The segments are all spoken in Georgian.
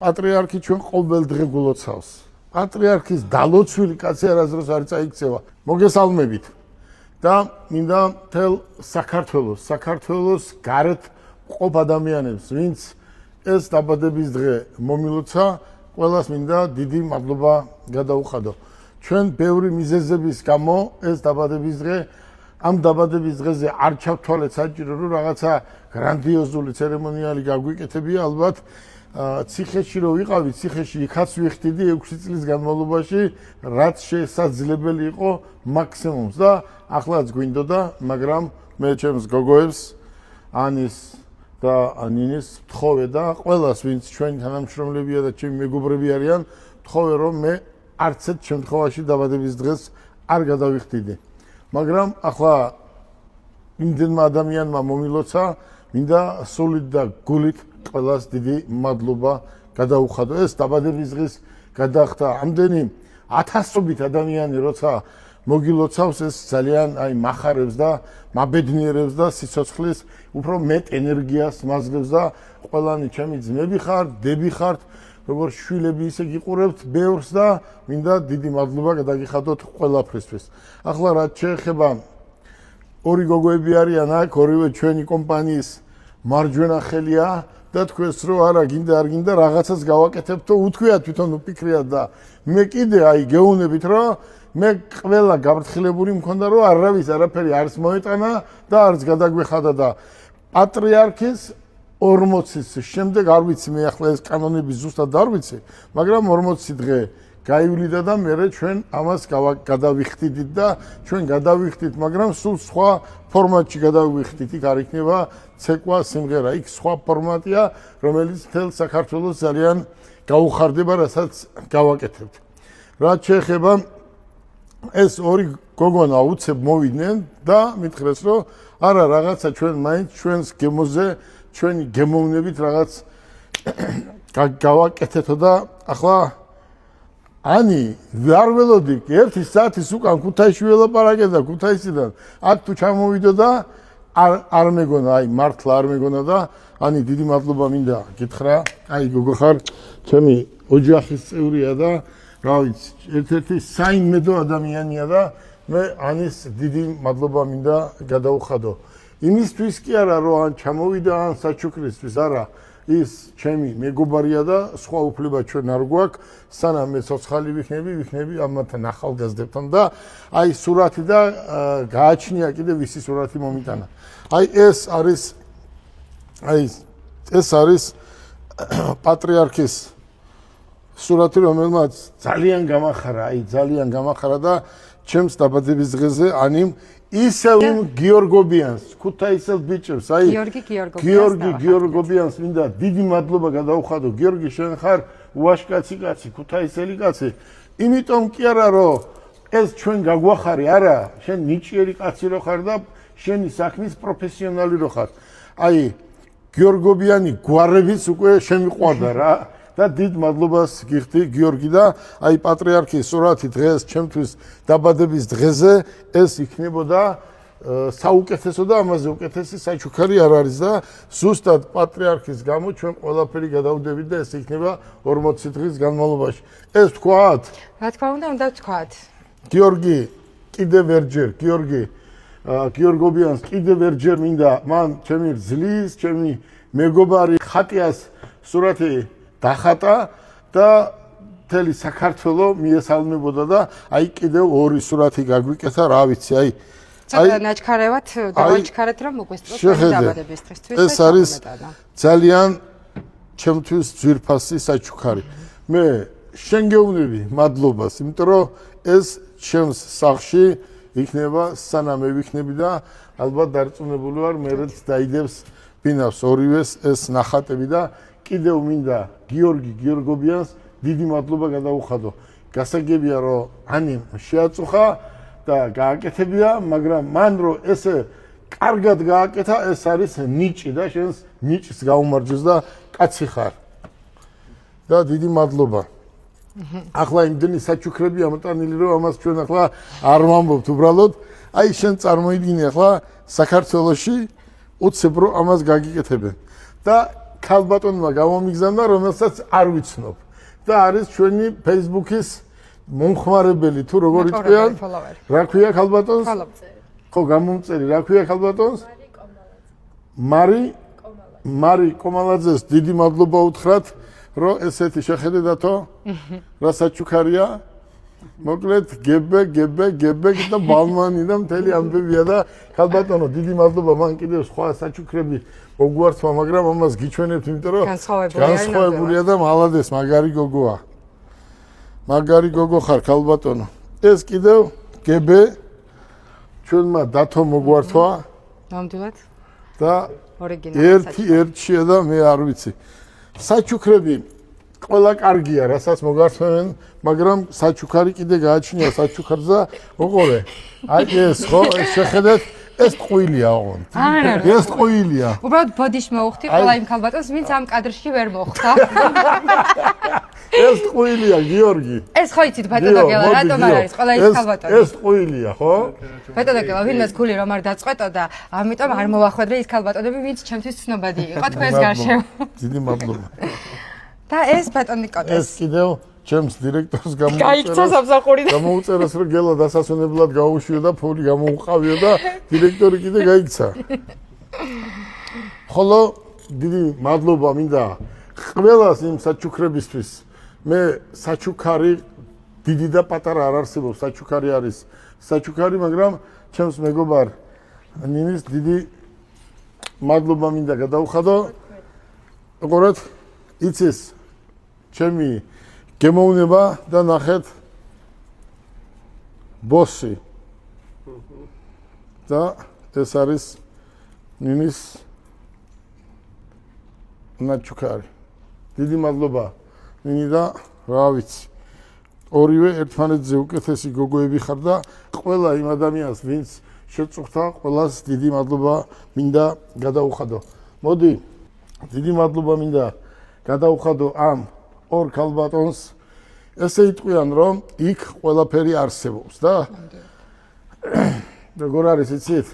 პატრიარქი ჩვენ ყოველ დღე გულოცავს. პატრიარქის დალოცვილი კაცი არასდროს არ წაიქცევა. მოგესალმებით. და მინდა მთელ საქართველოს გარეთ მყოფ ადამიანებს, ვინც ეს დაბადების დღე მომილოცა, ყველას მინდა დიდი მადლობა გადაუხადო. ჩვენ ბევრი მიზეზების გამო ეს დაბადების დღე ამ დაბადების დღეზე არ ჩავთვალეთ საჭირო რომ რაღაცა გრანდიოზული ცერემონიალი გაგვიკეთებია, ალბათ ციხეში რო ვიყავით, ციხეში იქაც ვიხდიდი 6 წლის განმავლობაში, რაც შესაძლებელი იყო მაქსიმუმს და ახლაც გვინდოდა, მაგრამ მე ჩემს გოგოებს, ანის და ნინეს ვთხოვე და ყველას, ვინც ჩვენი თანამშრომლებია და ჩემი მეგობრები არიან, ვთხოვე რომ მე არც ერთ შემთხვევაში დაბადების დღეს არ გადავიხდიდი. მაგრამ ახლა იმდენმა ადამიანმა მომილოცა, მინდა სულით და გულით ყველას დიდი მადლობა გადაუხადო. ეს დაბადების დღის გადახდა ამდენი ათასობით ადამიანი, როცა მოგილოცავს, ეს ძალიან მახარებს და მაბედნიერებს და სიცოცხლის უფრო მეტ ენერგიას მაძლევს და ყველანი ჩემი ძმები ხართ, დები ხართ, როგორც შვილები ისე გიყურებთ ბევრს და მინდა დიდი მადლობა გადაგიხადოთ ყველაფრისთვის. ახლა რაც შეეხება ორი გოგოები არიან აქ, ორივე ჩვენი კომპანიის მარჯვენა ხელია და თქვენს რო არა გინდა არ გინდა რაღაცას გავაკეთებთ და უთქვიათ თვითონ უფიქრიათ და მე კიდე გეუნებით რომ მე ყველა გაფრთხილებული მქონდა რომ არავის არაფერი არც მოეტანა და არც გადაგვეხადა და პატრიარქის 40-ის შემდეგ არ ვიცი მე ახლა ეს კანონები ზუსტად არ ვიცი, მაგრამ 40 დღე გაივლიდა და მე ჩვენ ამას გადავიხდით და ჩვენ გადავიხდით, მაგრამ სულ სხვა ფორმატში გადავიხდით. იქ არ იქნება ცეკვა, სიმღერა, იქ სხვა ფორმატია, რომელიც მთელ საქართველოს ძალიან გაუხარდება, რასაც გავაკეთებთ. რაც შეეხება ეს ორი გოგონა უცებ მოვიდნენ და მითხრეს რომ არა რაღაცა ჩვენ მაინც ჩვენს გემოზე ჩვენი გემოვნებით რაღაც გავაკეთეთო და ახლა ani არ ველოდი 1 საათის უკან ქუთაისში ველაპარაკე და ქუთაისიდან აქ თუ ჩამოვიდო და არ მეგონა, მართლა არ მეგონა და ani დიდი მადლობა მინდა გითხრა, გოგო ხარ ჩემი ოჯახის წევრია და რა ვიცი, ერთ-ერთი საიმედო ადამიანია და მე ანის დიდი მადლობა მინდა გადაუხადო. იმისთვის კი არა რომ ან ჩამოვიდა ან საჩუქრისთვის, არა, ის ჩემი მეგობარია და სხვა უფლება ჩვენ არ გვაქვს, სანამ მე ცოცხალი ვიქნები ამათთან ახალგაზრდებთან და სურათი და გააჩნია კიდე ვისი სურათი მომიტანა. ეს არის პატრიარქის სურათი, რომელმაც ძალიან გამახარა და ჩემს დაბადების დღეზე ანიმ ისევ იმ გიორგობიანს, ქუთაისელ ბიჭებს, გიორგი გიორგობიანს მინდა დიდი მადლობა გადაუხადო. გიორგი, შენ ხარ უაშკაცი კაცი, ქუთაისელი კაცი. იმიტომ კი არა რომ ეს ჩვენ გაგვახარი, არა, შენ ნიჭიერი კაცი რო ხარ და შენი საქმის პროფესიონალი რო ხარ. გიორგობიანი გვარებიც უკვე შემიყვარდა რა. და დიდ მადლობას გიხდი გიორგი და პატრიარქის სურათი დღეს ჩემთვის დაბადების დღეზე ეს იქნებოდა საუკეთესო და ამაზე უკეთესი საჩუქარი არ არის და ზუსტად პატრიარქის გამო ჩვენ ყველაფერი გადავდებით და ეს იქნება 40 დღის განმავლობაში. ეს თქვათ? რა თქმა უნდა ვთქვათ. გიორგი კიდევ ერჯერ, გიორგობიანს კიდევ ერჯერ მინდა მან ჩემი რძლის, ჩემი მეგობარი ხატიას სურათი დახატა და მთელი საქართველო მიესალმებოდა და კიდევ ორი სურათი გაგვიკეთა, რა ვიცი, ცოტა ნაჩქარევად დავაჩქარეთ რომ მოგვესწროს დაბადების დღისთვის. ეს არის ძალიან ჩემთვის ძვირფასი საჩუქარი. მე შენ გეუბნები მადლობას, იმიტომ რომ ეს ჩემს სახლში იქნება სანამ მე ვიქნები და ალბათ დარწმუნებული ვარ მერეც დაიდებს ბინავს ორივეს ეს ნახატები და კიდევ მინდა გიორგი გიორგობიანს დიდი მადლობა გადაუხადო. გასაგებია რომ ანიმ შეაწუხა და გააკეთებია, მაგრამ მან რომ ესე კარგად გააკეთა, ეს არის ნიჭი და შენს ნიჭს გაუმარჯოს და კაცი ხარ. და დიდი მადლობა. ახლა იმდენი საჩუქრები ამოტანილი რომ ამას ჩვენ ახლა არ ვამბობთ უბრალოდ. შენ წარმოიდგინე ახლა საქართველოში უცებ რომ ამას გაგიკეთებენ. და ქალბატონმა გამომიგზავნა, რომელსაც არ ვიცნობ. და არის ჩვენი Facebook-ის მომხმარებელი თუ როგორ იტყვიან? რა ქვია ქალბატონს? ხო, გამომწერი, რა ქვია ქალბატონს? მარი კომალაძეს დიდი მადლობა უთხრათ, რომ ესეთი შეხედეთო, რა საჩუქარია. მოკლედ გებე და ბალმანი და მთელი ამბებია და ქალბატონო დიდი მადლობა მან კიდევ სხვა საჩუქრები მოგვართვა, მაგრამ ამას გიჩვენებთ, იმიტომ რომ განსხვავებულია და მალადეს მაგარი გოგოა. მაგარი გოგო ხარ ქალბატონო. ეს კიდევ გებე ჩვენმა დათო მოგვართვა. ნამდვილად. და ერთია და მე არ ვიცი. საჩუქრები ყველა კარგია, რასაც მოგართმევენ, მაგრამ საჩუქარი კიდე გააჩნია საჩუქარზე, მოყოლე. აი ეს ხო, შეხედეთ, ეს ტყუილია ოღონდ. ეს ტყუილია. უბრალოდ ბოდიში მოვხდი ყველა იმ ქალბატონს, ვინც ამ კადრში ვერ მოხვდა. ეს ტყუილია, გიორგი. ეს ხო იცით ბატონოგელა, რატომ არ არის ყველა ის ქალბატონი? ეს ტყუილია, ხო? ბატონოგელა, ვინმეს გული რომ არ დაწყვეტო და ამიტომ არ მოვახვედრე ის ქალბატონები, ვინც ჩემთვის ცნობადი იყო თქვენს გარშემო. დიდი მადლობა. და ეს ბატონი კოტეს. ეს კიდევ ჩემს დირექტორს გაიქცა სამსახურიდან. გამოუწერეს რომ გელა დასასვენებლად გაუშვიო და ფული გამოუყავიო და დირექტორი კიდე გაიქცა. ხოლო დიდი მადლობა მინდა ყველას იმ საჩუქრებისთვის. მე საჩუქარი დიდი და პატარა არ არსებობს, საჩუქარი არის საჩუქარი, მაგრამ ჩემს მეგობარ ნინის დიდი მადლობა მინდა გადაუხადო. როგორად იცის ჩემი გემოვნება და ნახეთ ბოსი. და ეს არის ნინის ნაჩუქარი. დიდი მადლობა ნინი და რა ვიცი. ორივე ერთმანეთზე უკეთესი გოგოები ხარ და ყველა იმ ადამიანს, ვინც შეწუხდა, ყველას დიდი მადლობა მინდა გადაუხადო. მოდი, დიდი მადლობა მინდა გადაუხადო ამ ორ ქალბატონს. ესე იტყვიან, რომ იქ ყველაფერი არსებობს და როგორ არის იცით?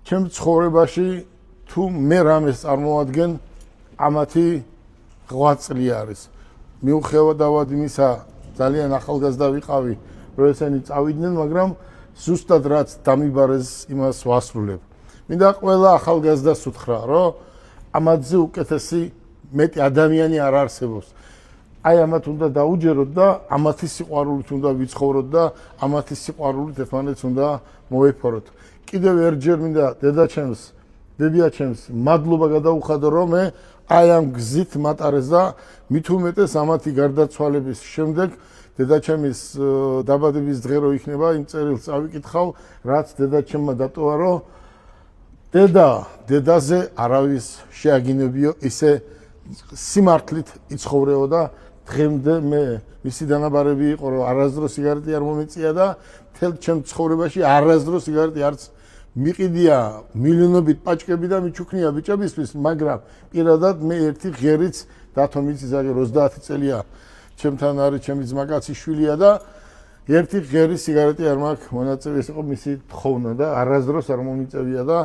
ჩემ ცხოვრებაში თუ მე რამეს წარმოადგენ, ამათი 8 წელი არის. მიუხედავად იმისა, ძალიან ახალგაზრდა ვიყავი, რომ ესენი წავიდნენ, მაგრამ ზუსტად რაც დამიბარეს, იმას ვასრულებ. მინდა ყველა ახალგაზრდას უთხრა, რომ ამათზე უკეთესი მეტი ადამიანი არ არსებობს. აი ამათ უნდა დაუჯეროთ და ამათი სიყვარულით უნდა ვიცხოვროთ და ამათი სიყვარულით ერთმანეთს უნდა მოვეფოროთ. კიდევ ერთჯერ მინდა დედაჩემს მადლობა გადაუხადო, რომ მე აი ამ გზით მატარეს და მით უმეტეს ამათი გარდაცვალების შემდეგ დედაჩემის დაბადების დღე რო იქნება, იმ წერილს წავიკითხავ, რაც დედაჩემმა დატოვა, რომ დედაზე არავის შეაგინებიო, ისე სიმართლით იცხოვრეო და დღემდე მე მისი დანაბარები იყო, რომ არასდროს სიგარეტი არ მომეწია და მთელ ჩემ ცხოვრებაში არასდროს სიგარეტი არც მიყიდია მილიონობით პაჭკები და მიჩუქნია ბიჭებისთვის, მაგრამ პირადად მე ერთი ღერიც დათო მიწისაგე 30 წელია ჩემთან არის, ჩემი ძმაკაცი შვილია და ერთი ღერი სიგარეტი არ მაქვს მონაწილე, ეს იყო მისი თხოვნა და არასდროს არ მომიწევია და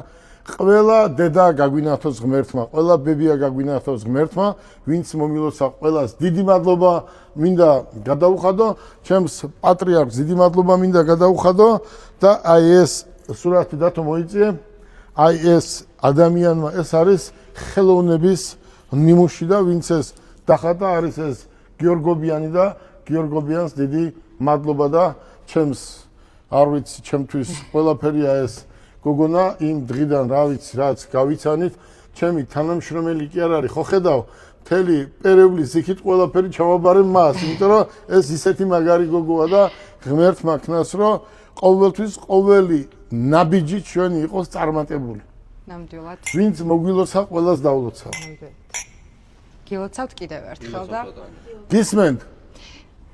ყველა დედა გაგვინახოს ღმერთმა, ყველა ბებია გაგვინახოს ღმერთმა, ვინც მომილოცა ყველას დიდი მადლობა მინდა გადაუხადო, ჩემს პატრიარქს დიდი მადლობა მინდა გადაუხადო და აი ეს სურათი დათო მოიწიე, აი ეს ადამიანმა ეს არის ხელოვნების ნიმუში და ვინც ეს დახატა არის ეს გიორგობიანი და გიორგობიანს დიდი მადლობა და ჩემს არ ვიცი, ჩემთვის ყველაფერია ეს გოგონა იმ დღიდან რა ვიცი, რაც გავიცანით, ჩემი თანამშრომელი კი არ არის, ხო ხედავ, მთელი პერევლის იქით ყველაფერი ჩამაბარე მას, იმიტომ რომ ეს ისეთი მაგარი გოგოა და ღმერთმა ქნას, რომ ყოველთვის ყოველი ნაბიჯი ჩვენი იყოს წარმატებული. ნამდვილად. ვინც მოგვილოცა, ყველას დავლოცავ. გილოცავთ კიდევ ერთხელ და გისმენთ?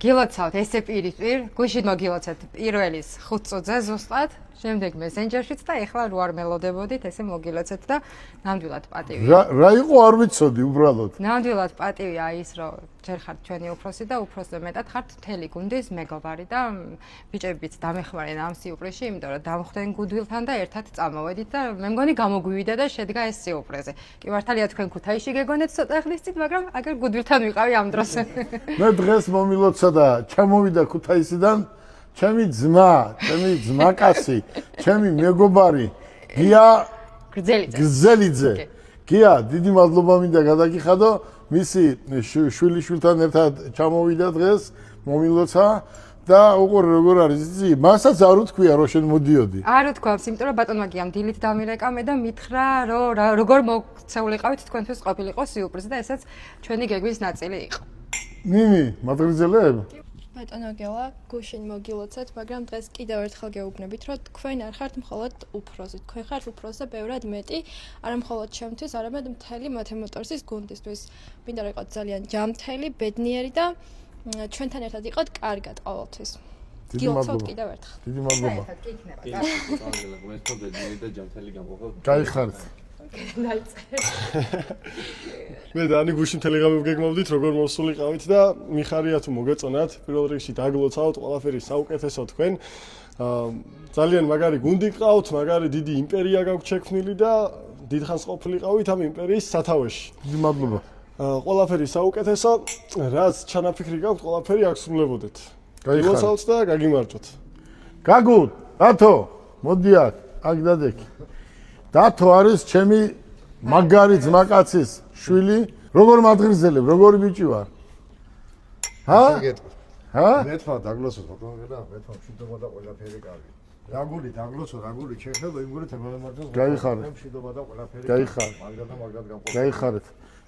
გილოცავთ ესე პირისპირ, გუშინ მოგილოცეთ პირველის 5 წუთზე ზუსტად. შემდეგ მესენჯერშიც და ეხლა რო არ მელოდებოდით, ესე მოგილოცეთ და ნამდვილად პატივია. რა იყო არ ვიცოდი უბრალოდ. ნამდვილად პატივია ის, რომ ჯერ ხართ ჩვენი უფროსი და უფროსზე მეტად ხართ მთელი გუნდის მეგობარი და ბიჭებიც დამეხმარენ ამ სიუპრეში, იმიტომ რომ დამხვდნენ გუდვილთან და ერთად წამოვედით და მე მგონი გამოგვივიდა და შედგა ეს სიუპრეზე. კი მართალია თქვენ ქუთაისში გეგონეთ ცოტა ხნის წინ, მაგრამ აგერ გუდვილთან ვიყავი ამ დროს. მე დღეს მომილოცა და ჩამოვიდა ქუთაისიდან ჩემი ძმაკაცი, ჩემი მეგობარი გია გრძელიძე. გია, დიდი მადლობა მინდა გადაგიხადო, მისი შვილიშვილთან ერთად ჩამოვიდა დღეს, მომილოცა და უყურე როგორ არის იცი, მასაც არ უთქვია რომ შენ მოდიოდი. არ უთქვამს, იმიტომ რომ ბატონმა გიამ დილით დამირეკა მე და მითხრა რომ როგორ მოქცეულიყავით თქვენთვის ყოფილიყო სიუპრიზი და ესაც ჩვენი გეგმის ნაწილი იყო. ნინი, მადრიძელებ? ბატონო გელა, გუშინ მოგილოცეთ, მაგრამ დღეს კიდევ ერთხელ გეუბნებით, რომ თქვენ არ ხართ მხოლოდ უფროსი, თქვენ ხართ უფროსი და ბევრად მეტი, არა მხოლოდ ჩემთვის, არამედ მთელი მოთემოტორსის გუნდისთვის. მინდა რომ იყოთ ძალიან ჯანმრთელი, ბედნიერი და ჩვენთან ერთად იყოთ კარგად ყოველთვის. გილოცავთ კიდევ ერთხელ. დიდი მადლობა. გაიხარეთ. მე დანი გუშინ ტელეგრამი ვგეგმავდით როგორ მოსულიყავით და მიხარია თუ მოგეწონათ პირველ რიგში დაგლოცავთ ყველაფერი საუკეთესო თქვენ ძალიან მაგარი გუნდი გყავთ მაგარი დიდი იმპერია გაქვთ შექმნილი და დიდხანს ყოფილიყავით ამ იმპერიის სათავეში დიდი მადლობა ყველაფერი საუკეთესო რაც ჩანაფიქრი გაქვთ ყველაფერი აღსრულებოდეთ გილოცავთ და გაგიმარჯოთ გაგულ დათო მოდი აქ დადექი დათო არის ჩემი მაგარი ძმაკაცის შვილი როგორ მადღრიზელებ როგორი ბიჭი ვარ ჰა მეთქვა დაგლოცოთ ბატონო მეთქვა მშვიდობა და ყველაფერი კარგი რაგული დაგლოცო რაგული შეხება იმგური თემამართოს გაიხარეთ მშვიდობა და ყველაფერი გაიხარეთ მაგდად გამყო გაიხარეთ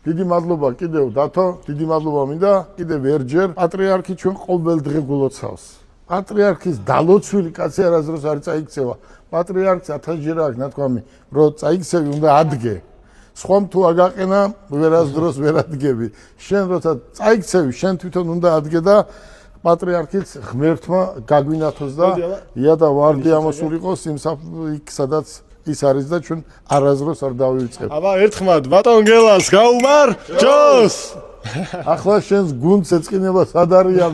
დიდი მადლობა კიდევ დათო დიდი მადლობა მინდა კიდევ ერჯერ პატრიარქი ჩვენ ყოველ დღე გულოცავს პატრიარქის დალოცვილი კაცი არასდროს არ წაიქცევა პატრიარქს 1000-ჯერ აქვს ნათქვამი რომ წაიქცევი უნდა ადგე სხვამ თუ აგაყენა ვერასდროს ვერ ადგები შენ როცა წაიქცევი შენ თვითონ უნდა ადგე და პატრიარქიც ღმერთმა გაგვინათოს და ია და ვარდი ამოსულიყოს იქ სადაც ის არის და ჩვენ არასდროს არ დავივიწყებ აბა ერთხმად ბატონ გელას გაუმარჯოს ახლა შენს გუნდს ეწყინება სად არიან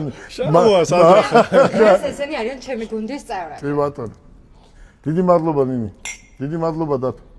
ესენი არიან ჩემი გუნდის წევრები კი ბატონო დიდი მადლობა ნინი დიდი მადლობა დათო